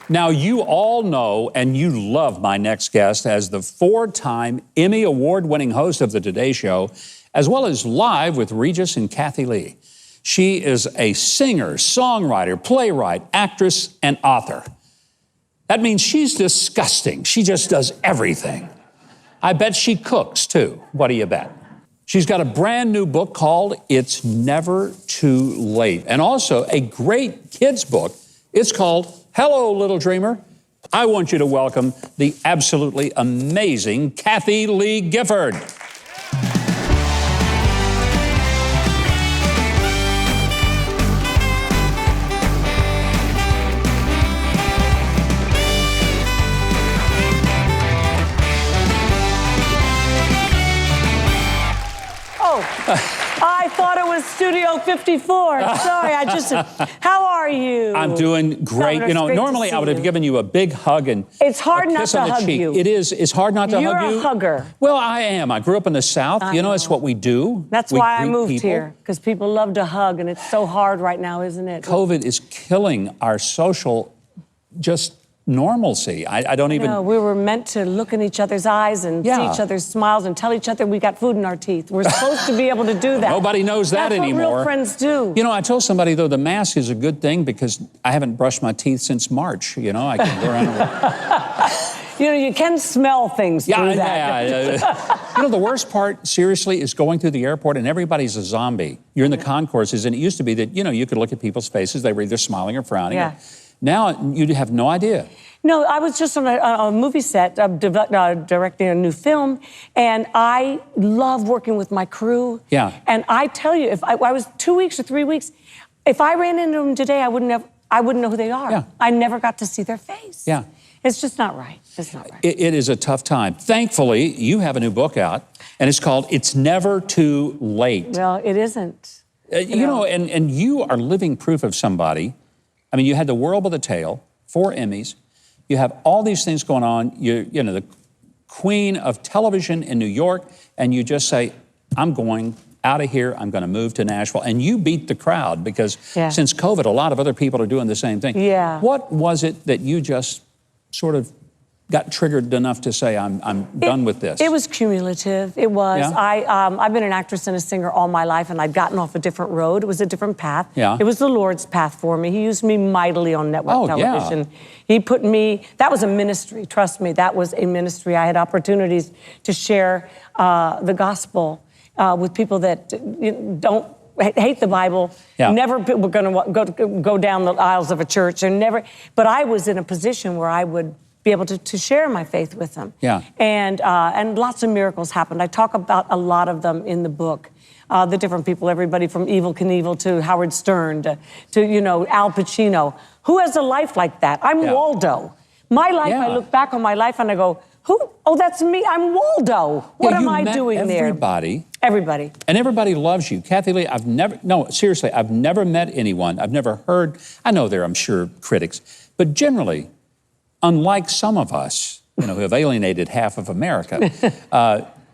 Now, you all know and you love my next guest as the 4-time Emmy Award-winning host of The Today Show, as well as Live with Regis and Kathie Lee. She is a singer, songwriter, playwright, actress, and author. That means she's disgusting. She just does everything. I bet she cooks, too. What do you bet? She's got a brand new book called It's Never Too Late, and also a great kids' book. It's called Hello, Little Dreamer. I want you to welcome the absolutely amazing Kathie Lee Gifford. I thought it was Studio 54. Sorry, how are you? I'm doing great. Governor, you know, normally I would have given you a big hug and it's hard a not kiss to on the hug cheek. you. It is. It's hard not to hug you. You're a hugger. Well, I am. I grew up in the South. You know, it's what we do. That's why I moved here, because people love to hug, and it's so hard right now, isn't it? COVID is killing our social just normalcy. I don't even... No, we were meant to look in each other's eyes and see each other's smiles and tell each other we got food in our teeth. We're supposed to be able to do that. Nobody knows that anymore. That's what real friends do. You know, I told somebody, though, the mask is a good thing because I haven't brushed my teeth since March. You know, I can go around and... You know, you can smell things through that. You know, the worst part, seriously, is going through the airport and everybody's a zombie. You're in the concourses, and it used to be that, you know, you could look at people's faces. They were either smiling or frowning. Yeah. Now, you have no idea. No, I was just on a movie set directing a new film, and I love working with my crew. Yeah. And I tell you, if I was 2 weeks or 3 weeks, if I ran into them today, I wouldn't know who they are. Yeah. I never got to see their face. Yeah. It's just not right. It's not right. It is a tough time. Thankfully, you have a new book out, and it's called It's Never Too Late. Well, it isn't. You know, and you are living proof of somebody. I mean, you had The World with a Tale, 4 Emmys. You have all these things going on. You know, the queen of television in New York, and you just say, I'm going out of here. I'm going to move to Nashville. And you beat the crowd because since COVID, a lot of other people are doing the same thing. Yeah. What was it that you just sort of got triggered enough to say, I'm done with this? It was cumulative. It was. Yeah? I've been an actress and a singer all my life, and I'd gotten off a different road. It was a different path. Yeah. It was the Lord's path for me. He used me mightily on network television. Yeah. He put me, that was a ministry, trust me, that was a ministry. I had opportunities to share the gospel with people that don't hate the Bible, never were going to go down the aisles of a church, and never. But I was in a position where I would be able to share my faith with them. Yeah. And lots of miracles happened. I talk about a lot of them in the book. The different people, everybody from Evel Knievel to Howard Stern to you know, Al Pacino. Who has a life like that? I'm Waldo. My life, I look back on my life and I go, who? Oh, that's me. I'm Waldo. What am I doing there? Everybody. Everybody. And everybody loves you. Kathie Lee, I've never met anyone. I've never heard, I know there, I'm sure, critics, but generally, unlike some of us, you know, who have alienated half of America,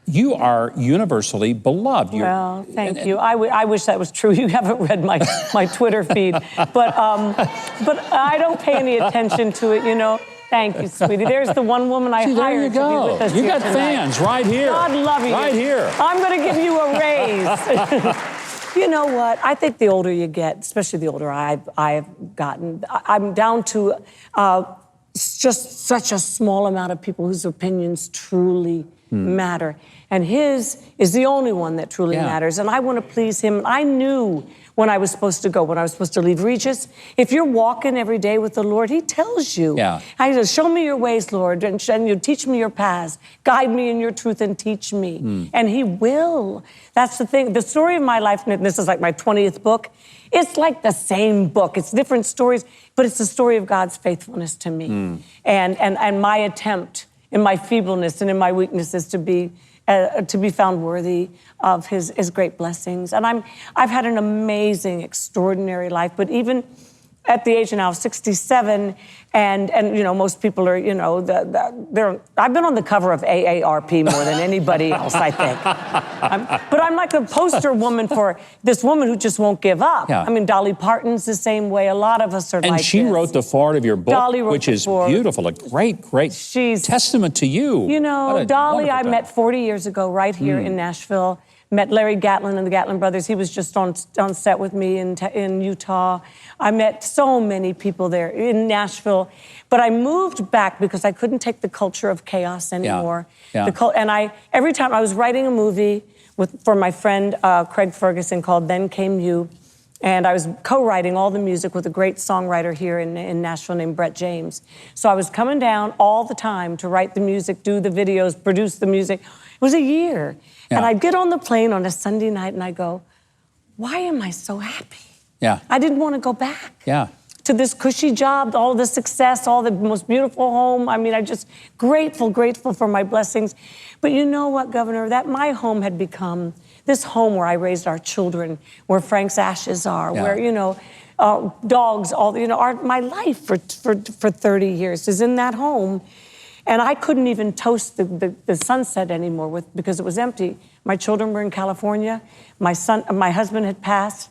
you are universally beloved. Well, thank you. I wish that was true. You haven't read my Twitter feed, but I don't pay any attention to it. You know. Thank you, sweetie. There's the one woman I hired to be with us. You got fans right here. God love you. Right here. I'm going to give you a raise. You know what? I think the older you get, especially the older I've gotten, I'm down to just such a small amount of people whose opinions truly matter. And his is the only one that truly matters. And I want to please him. I knew when I was supposed to go, when I was supposed to leave Regis. If you're walking every day with the Lord, he tells you. Yeah. I said, show me your ways, Lord, and you teach me your paths. Guide me in your truth and teach me. And he will. That's the thing. The story of my life, and this is like my 20th book, it's like the same book. It's different stories, but it's the story of God's faithfulness to me. And my attempt in my feebleness and in my weaknesses to be found worthy of his great blessings. And I've had an amazing, extraordinary life, but even at the age of now 67, and you know, most people are, you know, I've been on the cover of AARP more than anybody else, I think. But I'm like a poster woman for this woman who just won't give up. Yeah. I mean, Dolly Parton's the same way. A lot of us are like And she this. wrote the foreword of your book, Dolly wrote which the is foreword. beautiful. A great testament to you. You know, Dolly I met 40 years ago right here in Nashville. Met Larry Gatlin and the Gatlin brothers. He was just on set with me in Utah. I met so many people there in Nashville. But I moved back because I couldn't take the culture of chaos anymore. Yeah. And every time I was writing a movie for my friend Craig Ferguson called Then Came You. And I was co-writing all the music with a great songwriter here in Nashville named Brett James. So I was coming down all the time to write the music, do the videos, produce the music. It was a year. Yeah. And I'd get on the plane on a Sunday night and I go, why am I so happy? Yeah. I didn't want to go back. Yeah. To this cushy job, all the success, all the most beautiful home. I mean, I'm just grateful for my blessings. But you know what, Governor? That my home had become this home where I raised our children, where Frank's ashes are, where, you know, dogs, all, you know, my life for 30 years is in that home. And I couldn't even toast the sunset anymore because it was empty. My children were in California. My husband had passed.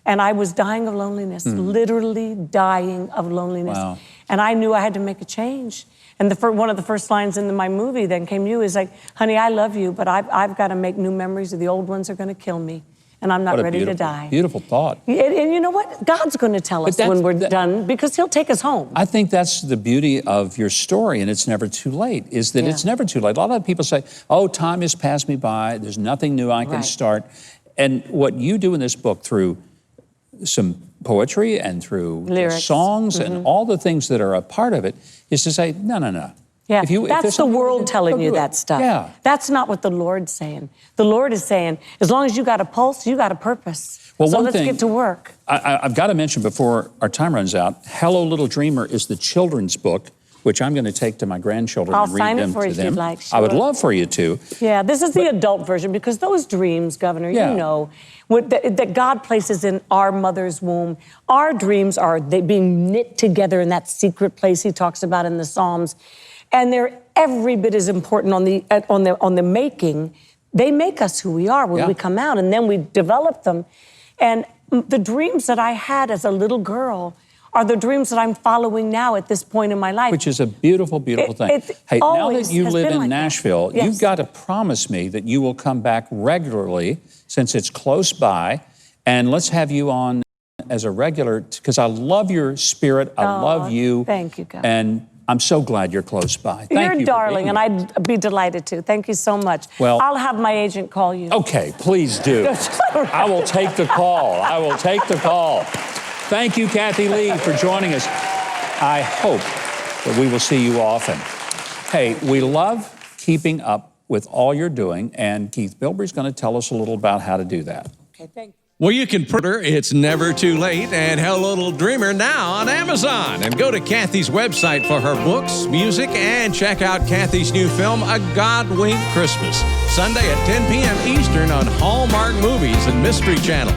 And I was dying of loneliness, literally dying of loneliness. Wow. And I knew I had to make a change. And one of the first lines in my movie, Then Came You, is like, honey, I love you, but I've got to make new memories, or the old ones are going to kill me. And I'm not ready to die. Beautiful thought. And you know what? God's going to tell us when we're done, because he'll take us home. I think that's the beauty of your story, and it's never too late, is that it's never too late. A lot of people say, oh, time has passed me by. There's nothing new I can start. And what you do in this book through some poetry and through lyrics, songs and all the things that are a part of it is to say, no. Yeah, that's the world telling you that stuff. Yeah. That's not what the Lord's saying. The Lord is saying, as long as you got a pulse, you got a purpose. Well, so one let's thing get to work. I've got to mention before our time runs out, Hello, Little Dreamer is the children's book, which I'm going to take to my grandchildren and read them to them. I'll sign it for you if you'd like. Sure. I would love for you to. Yeah, this is the adult version, because those dreams, Governor, you know, that God places in our mother's womb. Our dreams are being knit together in that secret place he talks about in the Psalms, and they're every bit as important on the making. They make us who we are when we come out, and then we develop them. And the dreams that I had as a little girl are the dreams that I'm following now at this point in my life. Which is a beautiful, beautiful thing. Hey, now that you live in Nashville, you've got to promise me that you will come back regularly, since it's close by, and let's have you on as a regular, because I love your spirit, I love you. Thank you, God. And I'm so glad you're close by. Thank you. You're darling, and I'd be delighted to. Thank you so much. Well, I'll have my agent call you. Okay, please do. I will take the call. I will take the call. Thank you, Kathie Lee, for joining us. I hope that we will see you often. Hey, we love keeping up with all you're doing, and Keith Bilbrey's going to tell us a little about how to do that. Okay, thank you. Well, you can put her It's Never Too Late and Hello Little Dreamer now on Amazon. And go to Kathie's website for her books, music, and check out Kathie's new film, A God-Wink Christmas, Sunday at 10 p.m. Eastern on Hallmark Movies and Mystery Channel.